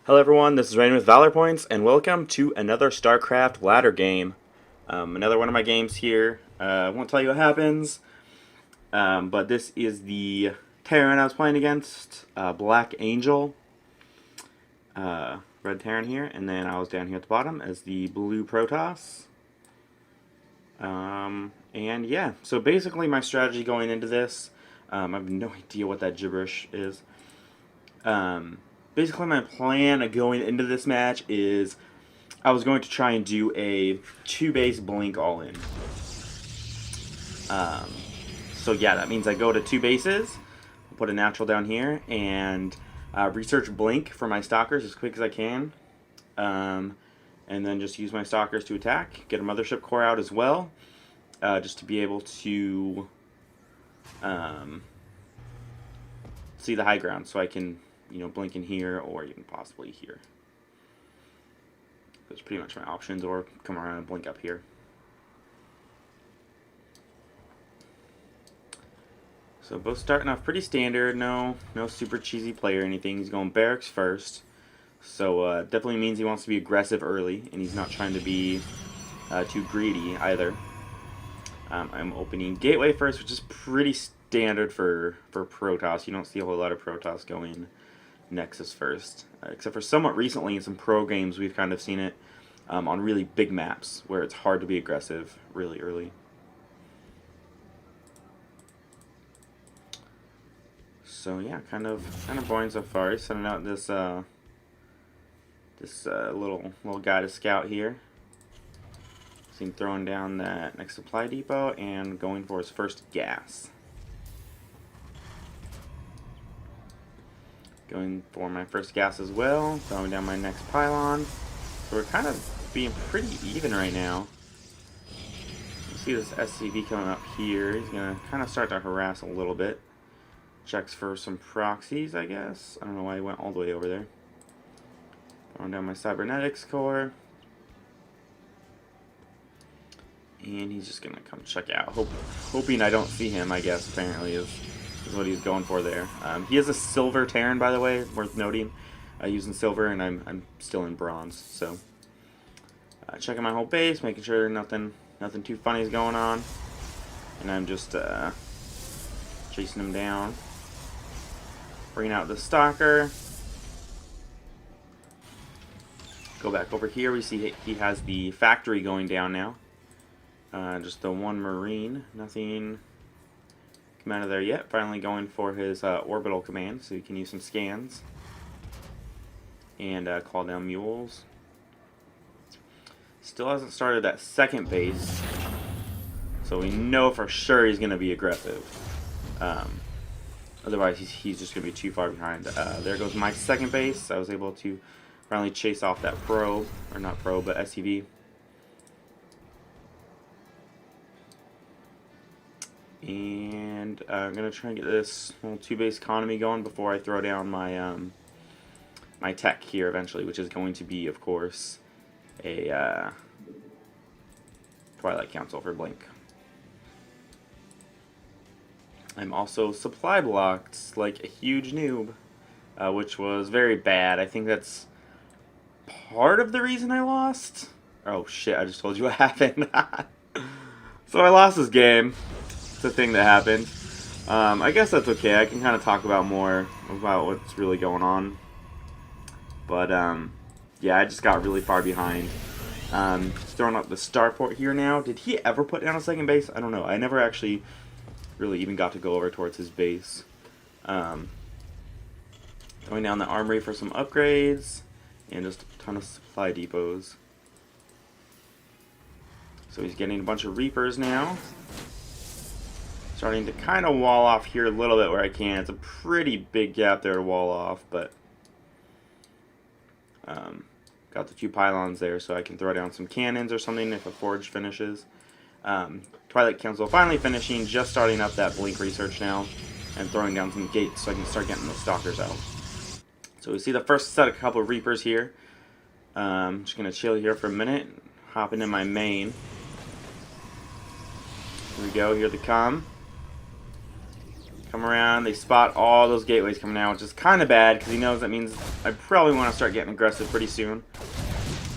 Hello everyone, this is Rain with Valor Points, and welcome to another StarCraft ladder game. Another one of my games here. I won't tell you what happens, but this is the Terran I was playing against, Black Angel, Red Terran here, and then I was down here at the bottom as the Blue Protoss. And yeah, so basically my strategy going into this, I have no idea what that gibberish is. Basically my plan of going into this match is I was going to try and do a 2-base blink all-in. So yeah, that means I go to 2 bases, put a natural down here, and research blink for my stalkers as quick as I can. And then just use my stalkers to attack, get a mothership core out as well, just to be able to see the high ground so I can, blink in here or even possibly here. Those are pretty much my options, or come around and blink up here. So both starting off pretty standard, no super cheesy play or anything. He's going barracks first, so definitely means he wants to be aggressive early, and he's not trying to be too greedy either. I'm opening gateway first, which is pretty standard for Protoss. You don't see a whole lot of Protoss going Nexus first, except for somewhat recently in some pro games we've kind of seen it on really big maps where it's hard to be aggressive really early. So yeah, kind of boring so far. He's sending out this little guy to scout here. See him throwing down that next supply depot and going for his first gas. Going for my first gas as well, throwing down my next pylon. So we're kind of being pretty even right now. You see this SCV coming up here. He's going to kind of start to harass a little bit. Checks for some proxies, I guess. I don't know why he went all the way over there. Throwing down my cybernetics core. And he's just going to come check out. Hoping I don't see him, I guess, apparently, is what he's going for there. He is a silver Terran, by the way, worth noting. Using silver, and I'm still in bronze. So checking my whole base, making sure nothing too funny is going on, and I'm just chasing him down. Bringing out the stalker. Go back over here. We see he has the factory going down now. Just the one Marine. Nothing come out of there yet. Finally going for his orbital command, so he can use some scans and call down mules. Still hasn't started that second base, so we know for sure he's going to be aggressive. Otherwise, he's just going to be too far behind. There goes my second base. I was able to finally chase off that probe, or not probe, but SCV. And I'm going to try and get this little 2-base economy going before I throw down my my tech here eventually, which is going to be, of course, a Twilight Council for Blink. I'm also supply blocked like a huge noob, which was very bad. I think that's part of the reason I lost. Oh shit, I just told you what happened. So I lost this game. It's a thing that happened. I guess that's okay. I can kind of talk about more about what's really going on. But yeah, I just got really far behind. Throwing up the starport here now. Did he ever put down a second base? I don't know. I never actually really even got to go over towards his base. Throwing down the armory for some upgrades and just a ton of supply depots. So he's getting a bunch of Reapers now. Starting to kind of wall off here a little bit where I can. It's a pretty big gap there to wall off, but got the 2 pylons there so I can throw down some cannons or something if a forge finishes. Twilight Council finally finishing, just starting up that blink research now, and throwing down some gates so I can start getting those stalkers out. So we see the first set, a couple of Reapers here. Just going to chill here for a minute, hop into my main. Here we go, here they come. Come around, they spot all those gateways coming out, which is kind of bad because he knows that means I probably want to start getting aggressive pretty soon.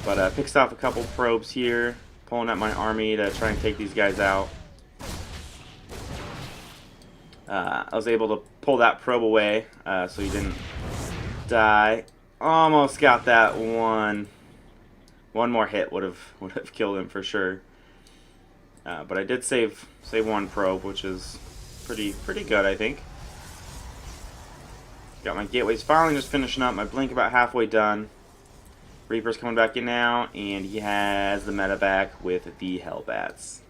But picks off a couple probes here, pulling up my army to try and take these guys out. I was able to pull that probe away so he didn't die. Almost got that one. One more hit would have killed him for sure. But I did save one probe, which is pretty good, I think. Got my gateways finally just finishing up. My blink about halfway done. Reaper's coming back in now, and he has the meta back with the Hellbats.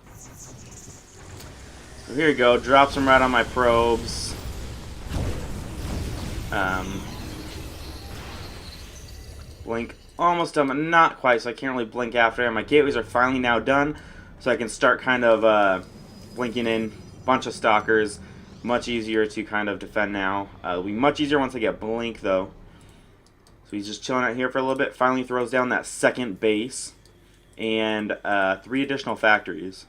So here you go. Drops them right on my probes. Blink almost done, but not quite, so I can't really blink after. My gateways are finally now done, so I can start kind of blinking in a bunch of stalkers. Much easier to kind of defend now. It'll be much easier once I get blink, though. So he's just chilling out here for a little bit. Finally throws down that second base and 3 additional factories.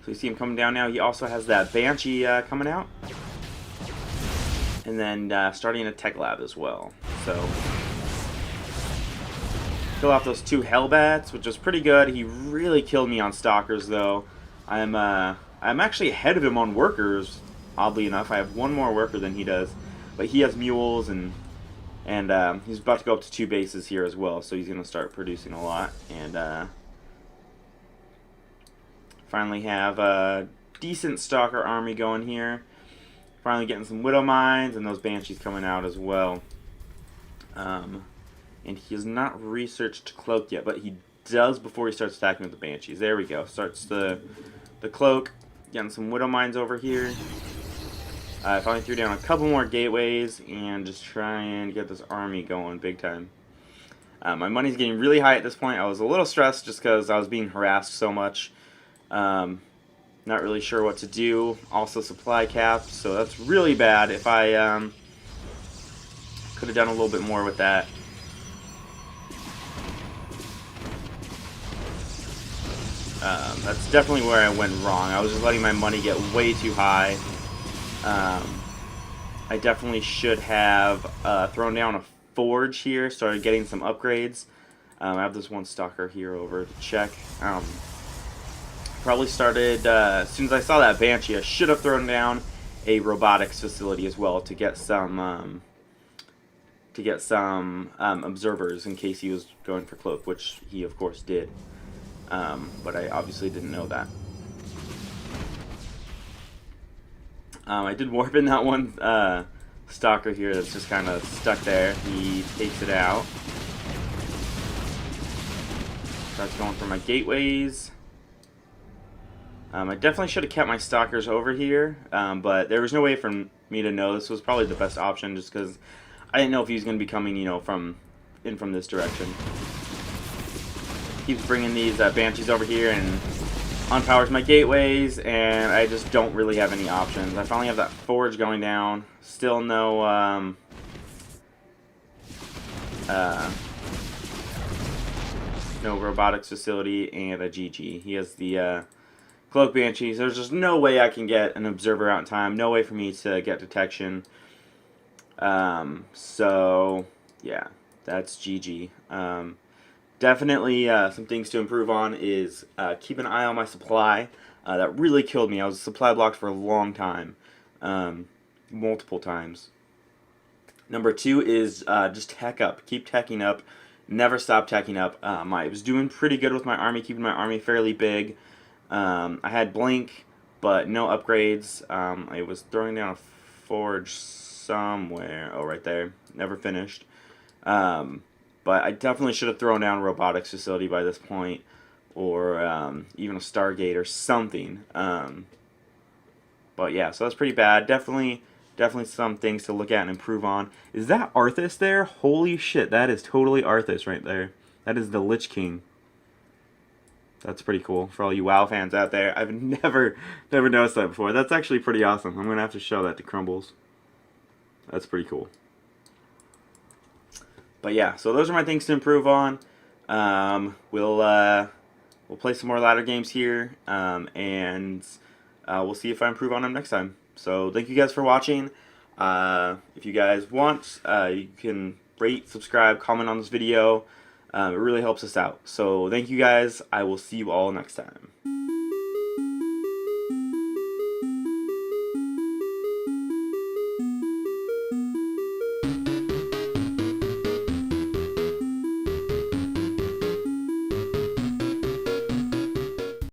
So you see him coming down now. He also has that Banshee coming out. And then starting a tech lab as well. So kill off those 2 Hellbats, which was pretty good. He really killed me on stalkers, though. I'm actually ahead of him on workers. Oddly enough, I have 1 more worker than he does, but he has mules and he's about to go up to 2 bases here as well. So he's gonna start producing a lot and finally have a decent stalker army going here. Finally getting some Widow Mines and those Banshees coming out as well. And he has not researched Cloak yet, but he does before he starts attacking with the Banshees. There we go. Starts the Cloak. Getting some Widow Mines over here. I finally threw down a couple more gateways and just try and get this army going big time. My money's getting really high at this point. I was a little stressed just because I was being harassed so much. Not really sure what to do. Also supply cap, so that's really bad. If I could have done a little bit more with that. That's definitely where I went wrong. I was just letting my money get way too high. I definitely should have thrown down a forge here, started getting some upgrades. I have this one stalker here over to check. Probably started, as soon as I saw that Banshee, I should have thrown down a robotics facility as well to get some observers in case he was going for Cloak, which he of course did. But I obviously didn't know that. I did warp in that one stalker here that's just kind of stuck there. He takes it out. Starts going for my gateways. I definitely should have kept my stalkers over here, but there was no way for me to know. This was probably the best option just because I didn't know if he was going to be coming, you know, from this direction. Keeps bringing these Banshees over here and unpowers my gateways, and I just don't really have any options. I finally have that forge going down. Still no no robotics facility and a GG. He has the Cloak Banshees. There's just no way I can get an observer out in time. No way for me to get detection. So yeah, that's GG. Definitely some things to improve on is keep an eye on my supply. That really killed me. I was supply blocked for a long time. Multiple times. Number 2 is just tech up. Keep teching up. Never stop teching up. I was doing pretty good with my army, keeping my army fairly big. I had blink, but no upgrades. I was throwing down a forge somewhere. Oh, right there. Never finished. But I definitely should have thrown down a robotics facility by this point, or even a Stargate or something. But yeah, so that's pretty bad. Definitely some things to look at and improve on. Is that Arthas there? Holy shit, that is totally Arthas right there. That is the Lich King. That's pretty cool for all you WoW fans out there. I've never noticed that before. That's actually pretty awesome. I'm gonna have to show that to Crumbles. That's pretty cool. But yeah, so those are my things to improve on. We'll play some more ladder games here, and we'll see if I improve on them next time. So thank you guys for watching. If you guys want, you can rate, subscribe, comment on this video. It really helps us out. So thank you guys. I will see you all next time.